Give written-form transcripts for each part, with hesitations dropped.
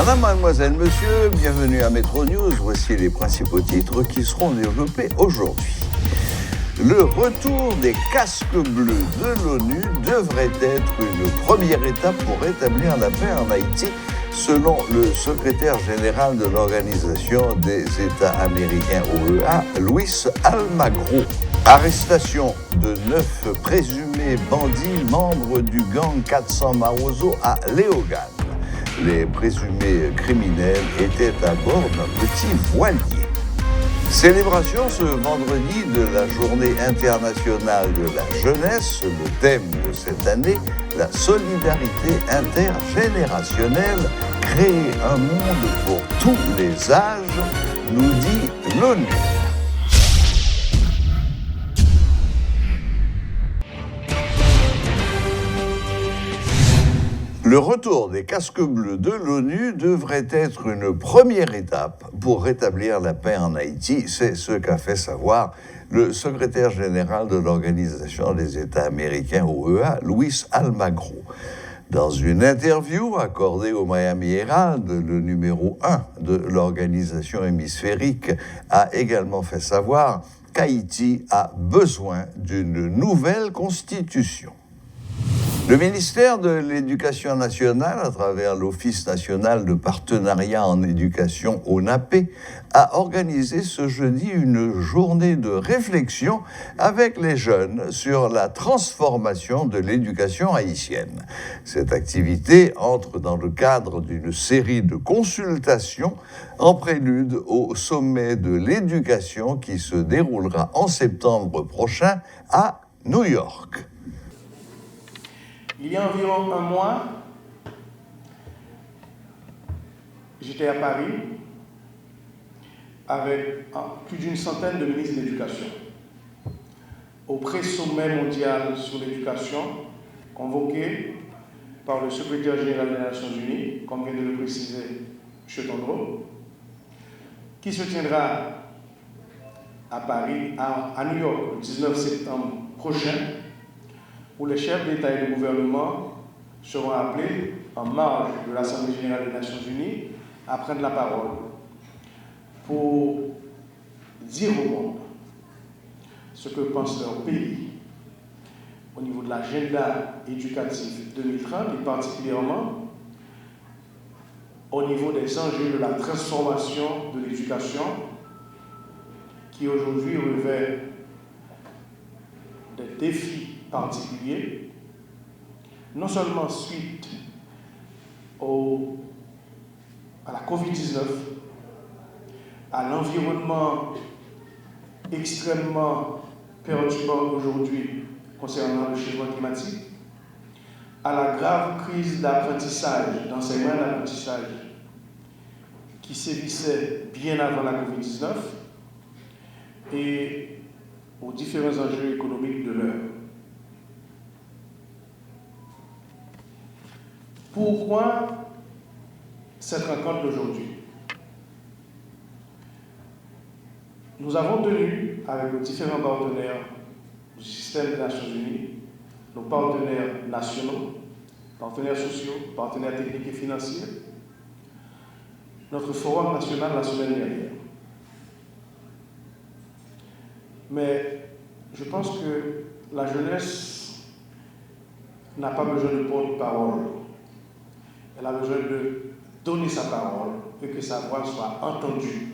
Madame, mademoiselle, monsieur, bienvenue à Métro News. Voici les principaux titres qui seront développés aujourd'hui. Le retour des casques bleus de l'ONU devrait être une première étape pour rétablir la paix en Haïti, selon le secrétaire général de l'Organisation des États américains OEA, Luis Almagro. Arrestation de 9 présumés bandits membres du gang 400 Mawozo à Léogane. Les présumés criminels étaient à bord d'un petit voilier. Célébration ce vendredi de la Journée internationale de la jeunesse. Le thème de cette année, la solidarité intergénérationnelle, créer un monde pour tous les âges, nous dit l'ONU. Le retour des casques bleus de l'ONU devrait être une première étape pour rétablir la paix en Haïti. C'est ce qu'a fait savoir le secrétaire général de l'Organisation des États américains OEA, Luis Almagro. Dans une interview accordée au Miami Herald, le numéro 1 de l'organisation hémisphérique a également fait savoir qu'Haïti a besoin d'une nouvelle constitution. Le ministère de l'Éducation nationale, à travers l'Office national de partenariat en éducation ONAPE, a organisé ce jeudi une journée de réflexion avec les jeunes sur la transformation de l'éducation haïtienne. Cette activité entre dans le cadre d'une série de consultations en prélude au sommet de l'éducation qui se déroulera en septembre prochain à New York. Il y a environ un mois, j'étais à Paris avec plus d'une centaine de ministres de l'Éducation au pré-sommet mondial sur l'éducation convoqué par le secrétaire général des Nations Unies, comme vient de le préciser M. Tondreau, qui se tiendra à Paris, à New York, le 19 septembre prochain, où les chefs d'État et de gouvernement seront appelés en marge de l'Assemblée générale des Nations Unies à prendre la parole pour dire au monde ce que pense leur pays au niveau de l'agenda éducatif 2030 et particulièrement au niveau des enjeux de la transformation de l'éducation qui aujourd'hui revêt des défis particuliers, non seulement suite à la COVID-19, à l'environnement extrêmement perturbant aujourd'hui concernant le changement climatique, à la grave crise d'apprentissage, d'enseignement et d'apprentissage qui sévissait bien avant la COVID-19 et aux différents enjeux économiques de l'heure. Pourquoi cette rencontre d'aujourd'hui? Nous avons tenu avec nos différents partenaires du système des Nations Unies, nos partenaires nationaux, partenaires sociaux, partenaires techniques et financiers, notre forum national la semaine dernière. Mais je pense que la jeunesse n'a pas besoin de porte-parole. Elle a besoin de donner sa parole et que sa voix soit entendue.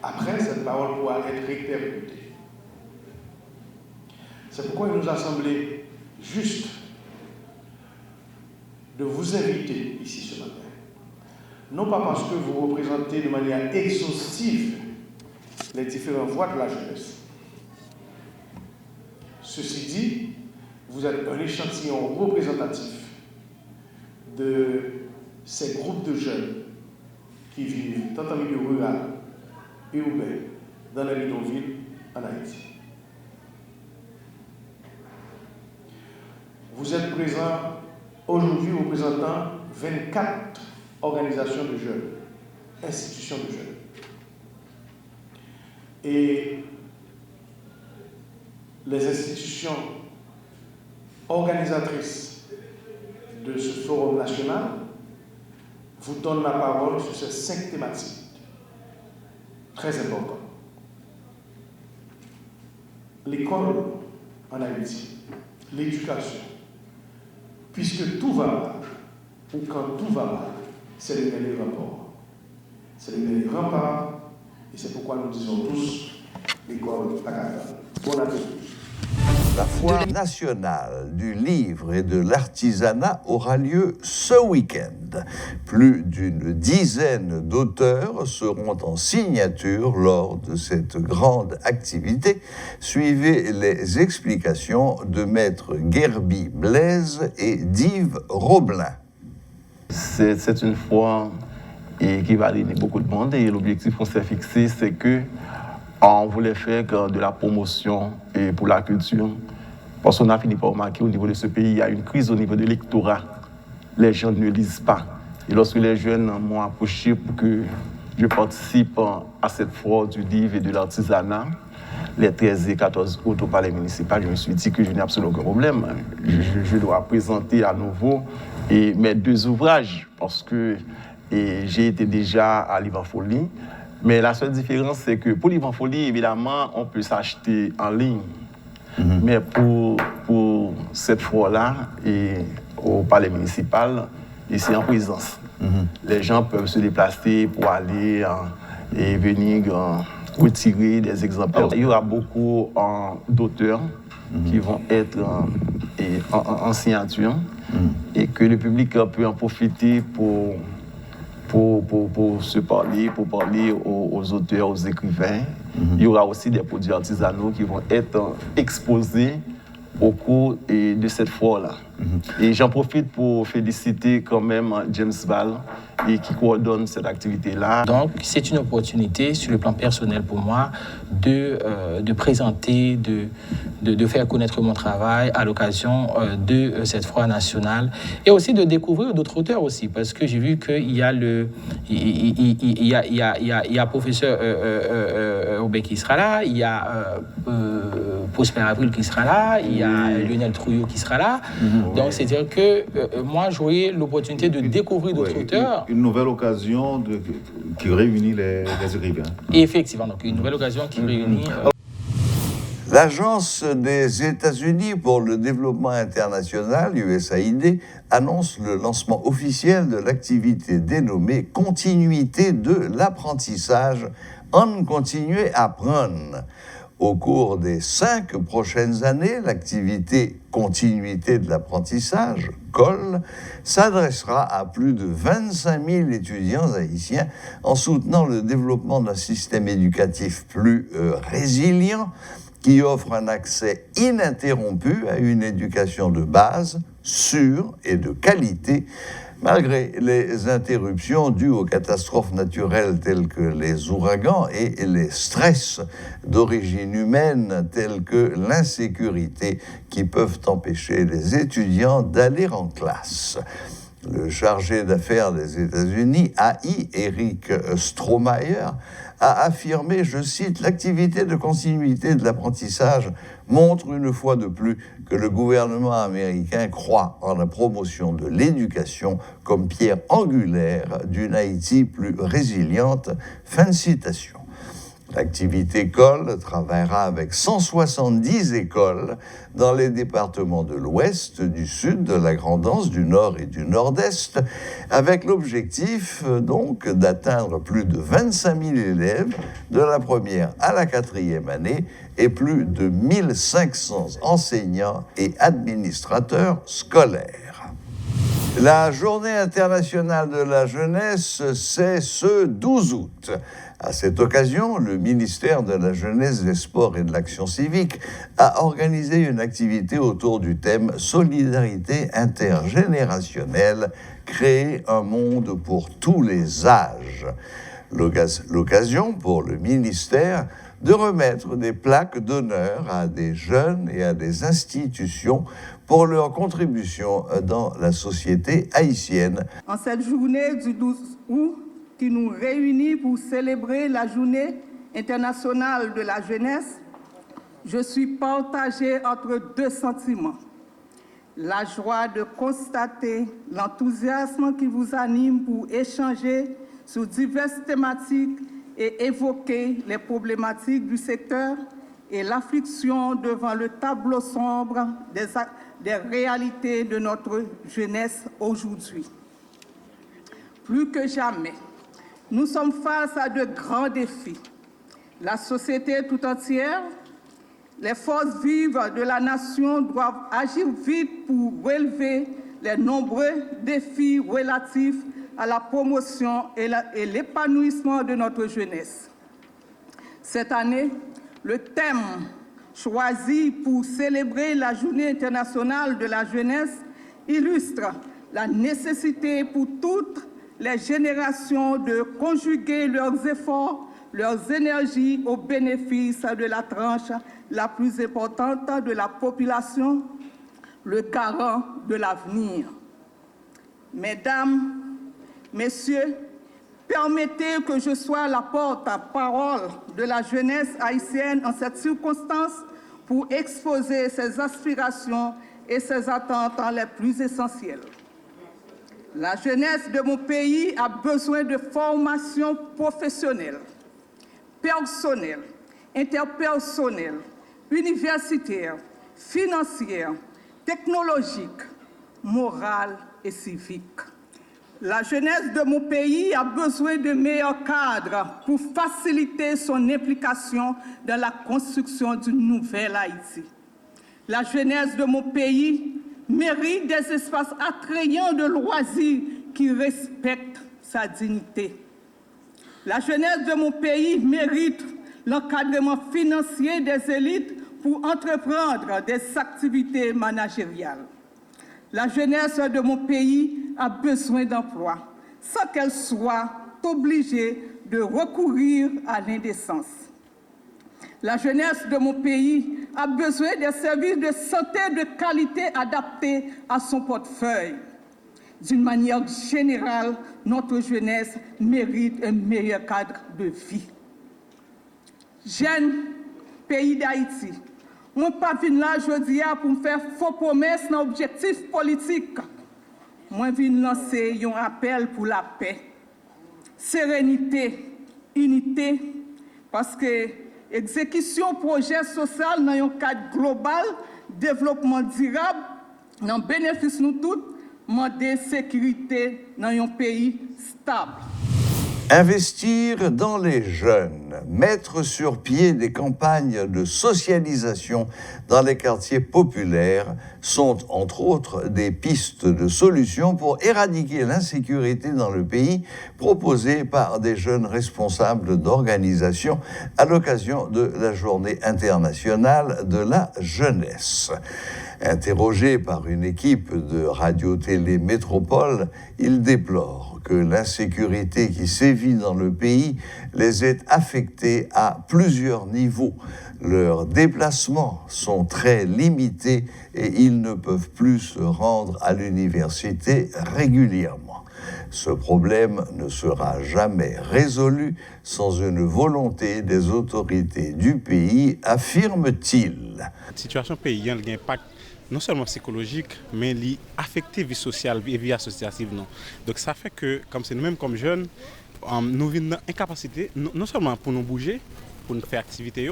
Après, cette parole pourra être répercutée. C'est pourquoi il nous a semblé juste de vous inviter ici ce matin. Non pas parce que vous représentez de manière exhaustive les différentes voix de la jeunesse. Ceci dit, vous êtes un échantillon représentatif de ces groupes de jeunes qui vivent tant en milieu rural et urbain dans les bidonvilles en Haïti. Vous êtes présents aujourd'hui représentant 24 organisations de jeunes, institutions de jeunes. Et les institutions organisatrices de ce forum national vous donne la parole sur ces 5 thématiques très importantes. L'école en Haïti, l'éducation, puisque tout va mal, ou quand tout va mal, c'est le dernier rempart. C'est le dernier rempart, et c'est pourquoi nous disons tous l'école à Canada. Bon appétit. La foire nationale du livre et de l'artisanat aura lieu ce week-end. Plus d'une dizaine d'auteurs seront en signature lors de cette grande activité. Suivez les explications de Maître Guerby Blaise et d'Yves Roblin. C'est une foire qui va réunir beaucoup de monde et l'objectif qu'on s'est fixé, c'est que on voulait faire de la promotion et pour la culture. Parce qu'on a fini par remarquer au niveau de ce pays, il y a une crise au niveau de l'électorat. Les gens ne lisent pas. Et lorsque les jeunes m'ont approché pour que je participe à cette foire du livre et de l'artisanat, les 13 et 14 août au palais municipal, je me suis dit que je n'ai absolument aucun problème. Je dois présenter à nouveau mes 2 ouvrages parce que j'ai été déjà à Livre en Folie. Mais la seule différence, c'est que pour Livre en Folie, évidemment, on peut s'acheter en ligne. Mais pour cette fois-là, au palais municipal, c'est en présence. Les gens peuvent se déplacer pour aller et venir retirer des exemplaires. Il y aura beaucoup d'auteurs qui vont être en signature et que le public peut en profiter pour se parler, pour parler aux auteurs, aux écrivains. Il y aura aussi des produits artisanaux qui vont être exposés au cours de cette foire-là. Et j'en profite pour féliciter quand même James Val qui coordonne cette activité-là. Donc, c'est une opportunité sur le plan personnel pour moi de présenter, de faire connaître mon travail à l'occasion de cette foire nationale et aussi de découvrir d'autres auteurs aussi, parce que j'ai vu qu'il y a il y a professeur Aubin qui sera là, il y a Prosper Avril qui sera là, il y a Lionel Trouillot qui sera là. Donc, c'est-à-dire que moi, j'aurai l'opportunité de découvrir d'autres auteurs. Une nouvelle occasion qui réunit les écrivains. Effectivement, donc une nouvelle occasion qui réunit... L'Agence des États-Unis pour le développement international, USAID, annonce le lancement officiel de l'activité dénommée « Continuité de l'apprentissage » On continue à apprendre. Au cours des 5 prochaines années, l'activité Continuité de l'apprentissage, COL, s'adressera à plus de 25 000 étudiants haïtiens en soutenant le développement d'un système éducatif plus résilient qui offre un accès ininterrompu à une éducation de base, sûre et de qualité, malgré les interruptions dues aux catastrophes naturelles telles que les ouragans et les stress d'origine humaine tels que l'insécurité qui peuvent empêcher les étudiants d'aller en classe. Le chargé d'affaires des États-Unis, AI, Eric Strohmayer, a affirmé, je cite, « L'activité de continuité de l'apprentissage montre une fois de plus que le gouvernement américain croit en la promotion de l'éducation comme pierre angulaire d'une Haïti plus résiliente. » Fin de citation. L'activité COL travaillera avec 170 écoles dans les départements de l'Ouest, du Sud, de la Grande-Anse, du Nord et du Nord-Est, avec l'objectif donc d'atteindre plus de 25 000 élèves de la première à la 4e année et plus de 1500 enseignants et administrateurs scolaires. La Journée internationale de la jeunesse, c'est ce 12 août. À cette occasion, le ministère de la Jeunesse, des Sports et de l'Action civique a organisé une activité autour du thème « Solidarité intergénérationnelle, créer un monde pour tous les âges ». L'occasion pour le ministère de remettre des plaques d'honneur à des jeunes et à des institutions pour leur contribution dans la société haïtienne. En cette journée du 12 août, qui nous réunit pour célébrer la Journée internationale de la jeunesse, je suis partagée entre 2 sentiments. la joie de constater l'enthousiasme qui vous anime pour échanger sur diverses thématiques et évoquer les problématiques du secteur et l'affliction devant le tableau sombre des réalités de notre jeunesse aujourd'hui. Plus que jamais, nous sommes face à de grands défis. La société tout entière, les forces vives de la nation doivent agir vite pour relever les nombreux défis relatifs à la promotion et l'épanouissement de notre jeunesse. Cette année, le thème choisi pour célébrer la Journée internationale de la jeunesse illustre la nécessité pour toutes les générations de conjuguer leurs efforts, leurs énergies au bénéfice de la tranche la plus importante de la population, le garant de l'avenir. Mesdames, Messieurs, permettez que je sois la porte-parole de la jeunesse haïtienne en cette circonstance pour exposer ses aspirations et ses attentes les plus essentielles. La jeunesse de mon pays a besoin de formation professionnelle, personnelle, interpersonnelle, universitaire, financière, technologique, morale et civique. La jeunesse de mon pays a besoin de meilleurs cadres pour faciliter son implication dans la construction d'une nouvelle Haïti. La jeunesse de mon pays mérite des espaces attrayants de loisirs qui respectent sa dignité. La jeunesse de mon pays mérite l'encadrement financier des élites pour entreprendre des activités managériales. La jeunesse de mon pays a besoin d'emploi, sans qu'elle soit obligée de recourir à l'indécence. La jeunesse de mon pays a besoin de services de santé de qualité adaptés à son portefeuille. D'une manière générale, notre jeunesse mérite un meilleur cadre de vie. Jeune pays d'Haïti, je ne suis pas venu là aujourd'hui pour me faire faux promesses dans l'objectif politique. Je viens lancer un appel pour la paix, sérénité, unité, parce que l'exécution projet social dans un cadre global, développement durable, dans le bénéfice de nous tous, demander sécurité dans un pays stable. Investir dans les jeunes, mettre sur pied des campagnes de socialisation dans les quartiers populaires sont, entre autres, des pistes de solutions pour éradiquer l'insécurité dans le pays proposées par des jeunes responsables d'organisations à l'occasion de la Journée internationale de la jeunesse. Interrogé par une équipe de Radio-Télé Métropole, il déplore que l'insécurité qui sévit dans le pays les ait affectés à plusieurs niveaux. Leurs déplacements sont très limités et ils ne peuvent plus se rendre à l'université régulièrement. Ce problème ne sera jamais résolu sans une volonté des autorités du pays, affirme-t-il. La situation paysanne a un impact non seulement psychologique, mais li affecté vie sociale et vie associative. Non. Donc ça fait que, comme c'est nous-mêmes comme jeunes, nous vivons dans incapacité, non seulement pour nous bouger, pour nous faire activité,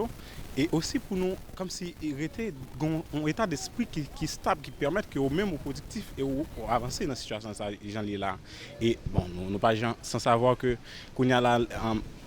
et aussi pour nous, comme si il était un état d'esprit qui est stable, qui permet que nous-mêmes, productifs et avancer dans la situation les gens là. Et bon, nous pas sans savoir que qu'on y a là,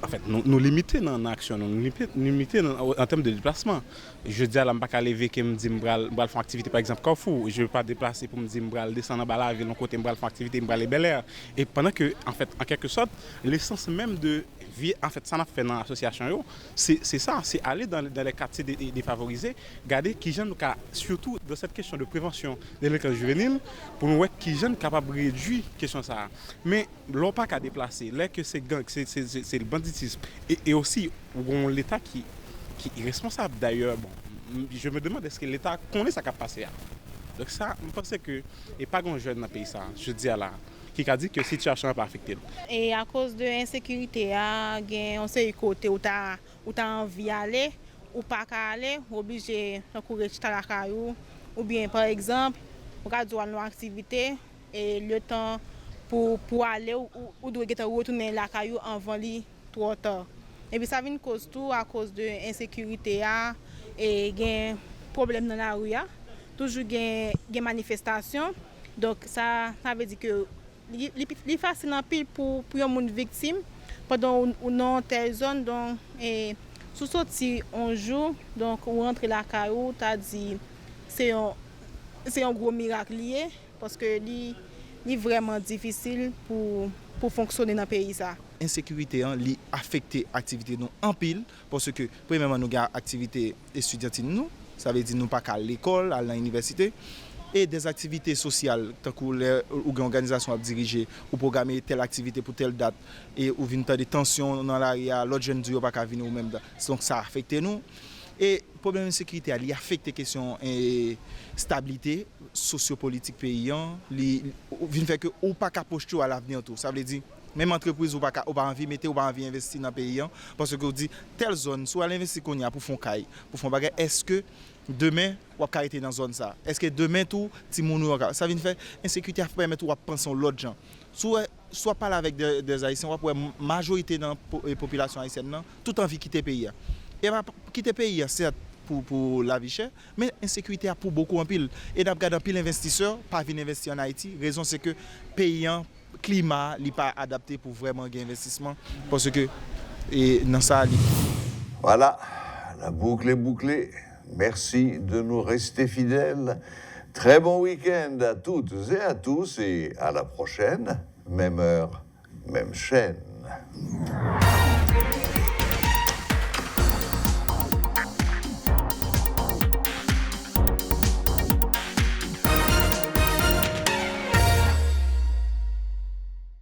en fait, nous limiter dans l'action, nous limiter en termes de déplacement. Je dis à la pas lever que me dit me faire activité par exemple Carrefour, je ne veux pas déplacer pour me dire me descendre dans la ville, de côté me faire activité, me aller Bel Air. Et pendant que en fait, en quelque sorte, l'essence même de vie, en fait, ça n'a fait dans l'association, c'est ça, c'est aller dans les quartiers défavorisés, garder qui jeunes, surtout dans cette question de prévention de l'école juvénile, pour nous voir qui jeunes capables de réduire question ça. Mais l'on pas qu'à déplacer, là que c'est gang, c'est le banditisme, et aussi l'État qui est responsable d'ailleurs. Bon, je me demande est-ce que l'État connaît sa capacité. Donc ça, je pense que et pas grand jeune dans le pays ça, je dis à la qui a dit que la situation n'est pas affectée. Et à cause de l'insécurité, on sait côté où tu as envie d'aller ou pas aller, obligé de courir à la caillou, ou bien par exemple, on va dire une activité et le temps pour aller ou doit retourner la caillou avant li trop tard. Et puis ça vient cause tout à cause de insécurité et gain problème dans la rue toujours gain manifestation. Donc ça veut dire que li facile en pile pour un monde victime pendant ou non telle zone donc et sous sorti un jour donc on rentre la caillou t'a dit c'est un gros miracle lié parce que li vraiment difficile pour fonctionner dans le pays ça. Insécurité li affecté activité nous en pile parce que premièrement nous avons activité étudiantine nous ça veut dire nous pas qu'à l'école à l'université et des activités sociales tant que ou organisation à diriger ou programmer telle activité pour telle date et ou vinn des tensions dans l'area l'autre jeune du pas qu'à venir ou même donc ça affecté nous et problème de sécurité a affecté question et stabilité sociopolitique paysan li vinn fait que ou pas qu'à postuler à l'avenir tout ça veut dire même entreprise ou pas envie mettre ou pas envie investir dans pays parce que on dit telle zone soit l'investir qu'on y a pour fond caille pour fond bagage est-ce que demain ou va arrêter dans zone ça est-ce que demain tout ti moun ça vient faire insécurité permettre ou penser l'autre gens soit parler avec des haïtiens ou pour majorité dans population haïtienne non tout envie quitter pays et quitter pays certes pour la vie chère mais insécurité a pour beaucoup en pile et n'a regardé pile investisseurs pas venir investir en Haïti raison c'est que paysan climat n'est pas adapté pour vraiment gagner investissement parce que dans ça voilà la boucle est bouclée. Merci de nous rester fidèles. Très bon week-end à toutes et à tous et à la prochaine, même heure, même chaîne.